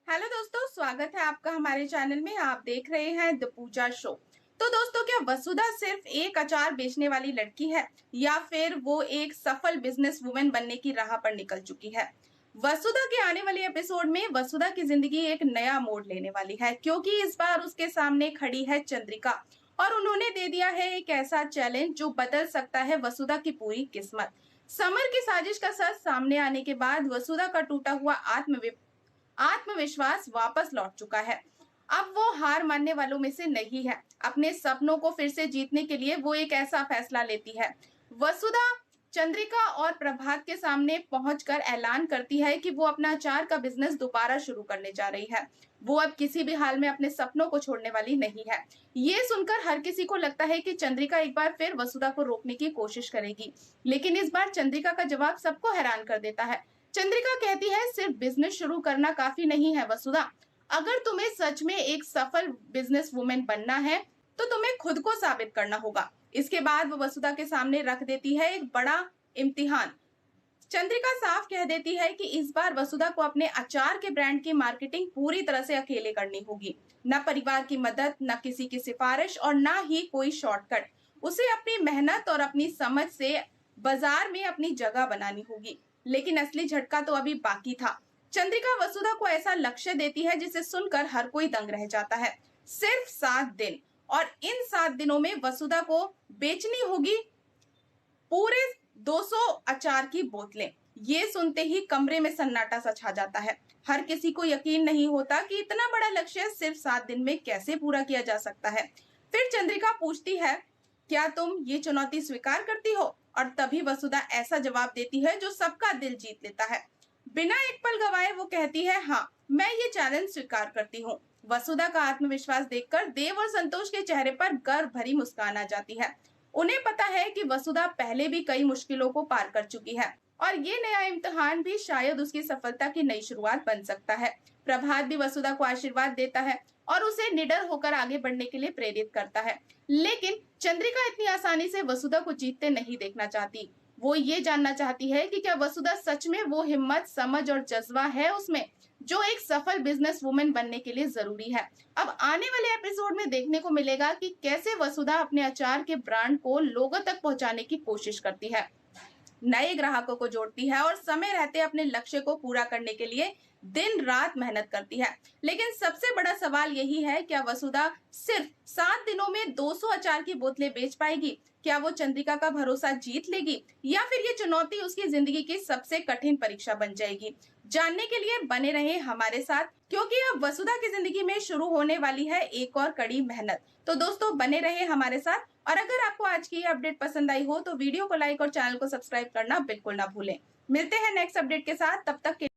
Hello दोस्तों, स्वागत है आपका हमारे चैनल में। आप देख रहे हैं द पूजा शो। तो दोस्तों, क्या वसुधा सिर्फ एक अचार बेचने वाली लड़की है या फिर वो एक सफल बिजनेस वुमेन बनने की राह पर निकल चुकी है? वसुधा के आने वाले एपिसोड में वसुधा की जिंदगी एक नया मोड़ लेने वाली है, क्योंकि इस बार उसके सामने खड़ी है चंद्रिका और उन्होंने दे दिया है एक ऐसा चैलेंज जो बदल सकता है वसुधा की पूरी किस्मत। समर की साजिश का सच सामने आने के बाद वसुधा का टूटा हुआ आत्मविश्वास वापस लौट चुका है। अब वो हार मानने वालों में से नहीं है। अपने सपनों को फिर से जीतने के लिए वो एक ऐसा फैसला लेती है। वसुधा चंद्रिका और प्रभात के सामने पहुंचकर ऐलान करती है कि वो अपना अचार का बिजनेस दोबारा शुरू करने जा रही है। वो अब किसी भी हाल में अपने सपनों को छोड़ने वाली नहीं है। ये सुनकर हर किसी को लगता है कि चंद्रिका एक बार फिर वसुधा को रोकने की कोशिश करेगी, लेकिन इस बार चंद्रिका का जवाब सबको हैरान कर देता है। चंद्रिका कहती है, सिर्फ बिजनेस शुरू करना काफी नहीं है वसुधा। अगर तुम्हें सच में एक सफल बिजनेस वुमेन बनना है तो तुम्हें खुद को साबित करना होगा। इसके बाद वो वसुधा के सामने रख देती है एक बड़ा इम्तिहान। चंद्रिका साफ कह देती है कि इस बार वसुधा को अपने अचार के ब्रांड की मार्केटिंग पूरी तरह से अकेले करनी होगी। न परिवार की मदद, न किसी की सिफारिश और न ही कोई शॉर्टकट। उसे अपनी मेहनत और अपनी समझ से बाजार में अपनी जगह बनानी होगी। लेकिन असली झटका तो अभी बाकी था। चंद्रिका वसुधा को ऐसा लक्ष्य देती है जिसे सुनकर हर कोई दंग रह जाता है। सिर्फ 7 दिन, और इन 7 दिनों में वसुधा को बेचनी होगी पूरे 200 अचार की बोतलें। ये सुनते ही कमरे में सन्नाटा सा छा जाता है। हर किसी को यकीन नहीं होता कि इतना बड़ा लक्ष्य सिर्फ 7 दिन में कैसे पूरा किया जा सकता है। फिर चंद्रिका पूछती है, क्या तुम ये चुनौती स्वीकार करती हो? और तभी वसुधा ऐसा जवाब देती है जो सबका दिल जीत लेता है। बिना एक पल गवाए वो कहती है, हाँ, मैं ये चैलेंज स्वीकार करती हूँ। वसुधा का आत्मविश्वास देखकर देव और संतोष के चेहरे पर गर्व भरी मुस्कान आ जाती है। उन्हें पता है कि वसुधा पहले भी कई मुश्किलों को पार कर चुकी है और ये नया इम्तिहान भी शायद उसकी सफलता की नई शुरुआत बन सकता है। प्रभात भी वसुधा को आशीर्वाद देता है और उसे निडर होकर आगे बढ़ने के लिए प्रेरित करता है। लेकिन चंद्रिका इतनी आसानी से वसुधा को जीतते नहीं देखना चाहती। वो ये जानना चाहती है कि क्या वसुधा सच में वो हिम्मत, समझ और जज्बा है उसमें जो एक सफल बिजनेस वुमेन बनने के लिए जरूरी है। अब आने वाले एपिसोड में देखने को मिलेगा कि कैसे वसुधा अपने अचार के ब्रांड को लोगों तक पहुंचाने की कोशिश करती है, नए ग्राहकों को जोड़ती है और समय रहते अपने लक्ष्य को पूरा करने के लिए दिन रात मेहनत करती है। लेकिन सबसे बड़ा सवाल यही है, क्या वसुधा सिर्फ 7 दिनों में 200 अचार की बोतलें बेच पाएगी? क्या वो चंद्रिका का भरोसा जीत लेगी या फिर ये चुनौती उसकी जिंदगी की सबसे कठिन परीक्षा बन जाएगी? जानने के लिए बने रहे हमारे साथ, क्योंकि अब वसुधा की जिंदगी में शुरू होने वाली है एक और कड़ी मेहनत। तो दोस्तों, बने रहे हमारे साथ, और अगर आपको आज की ये अपडेट पसंद आई हो तो वीडियो को लाइक और चैनल को सब्सक्राइब करना बिल्कुल ना भूलें। मिलते हैं नेक्स्ट अपडेट के साथ, तब तक के